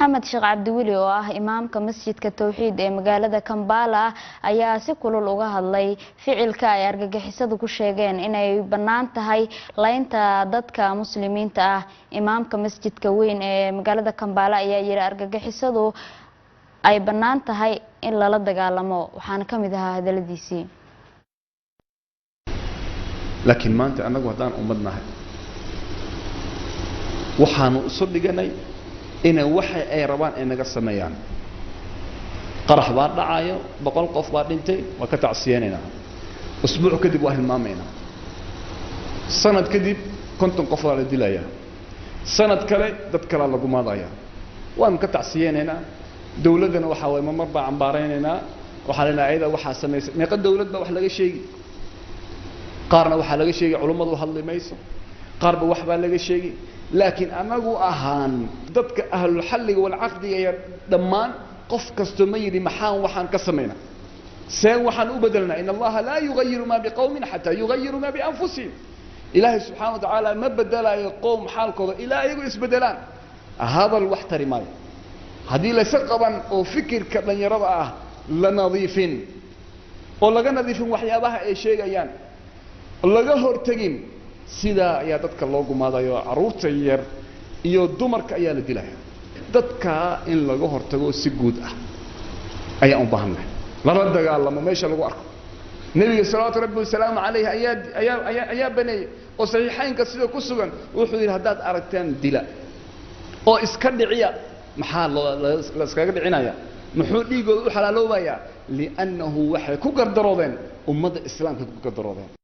Ahmed Sheikh Cabdiweli oo ah imaamka masjidka Tawxiid ee magaalada Kampala ayaa si kulul uga hadlay ficilka ay argagixisadu ku sheegeen inay banaan tahay laynta dadka muslimiinta ah. Imaamka masjidka weyn ee magaalada Kampala ayaa yiri argagixisadu ay banaan tahay in lala dagaalamo, waxaana kamid ahaa hadaladiisii. laakiin maanta anagu hadaan ummadnahay waxaanu soo dhiganay إنه وحي أي ربان إنك السميان قرح بار دعايو بقول قف بار دنتي وكتعصياننا أسبوع كذب واهل مامينا سنة كذب كنتم قفوا على الدلايا سنة كلا تذكر الله قم ضايا وأم كتعصياننا دولتنا وحاول ما مربع عن باريننا وحالنا عيدا وحاسمي نقد دولتنا وحلا شيء قارنا وحلا شيء علوم الله اللي ما يسو قارب وحبا لقى شيء لكن أناقو أهان ضدك أهل الحل والعقد دمان قف كستميري محان وحان كسمينا سين وحان أبدلنا إن الله لا يغير ما بقوم حتى يغير ما بأنفسهم إلهي سبحانه وتعالى ما بدل قوم حالكم إلهي يقول اسبدلان هذا الوحترماي هذه لسقبا وفكر كبن يرضى لنظيفين ولا نظيفين وحيابها أي شيء أيان ولا هرتقين sida ayaa dadka loogu maadayo caruurta yar iyo dumarka ayaa la dilaya dadka in laga hortago si guud ah ayaa u baahanay laba dagaalamo meesha lagu arko nabiga sallallahu alayhi wa sallam ayaa banay oo saxiixaynka sida ku sugan wuxuu yiri hadaad aragtaan dila oo iska dhiciya maxaa la iskaga dhicinaya muxuu dhiigooda u xalaaloobaya li'annahu waxay ku gardaroodeen ummadda islaamka ku gardaroodeen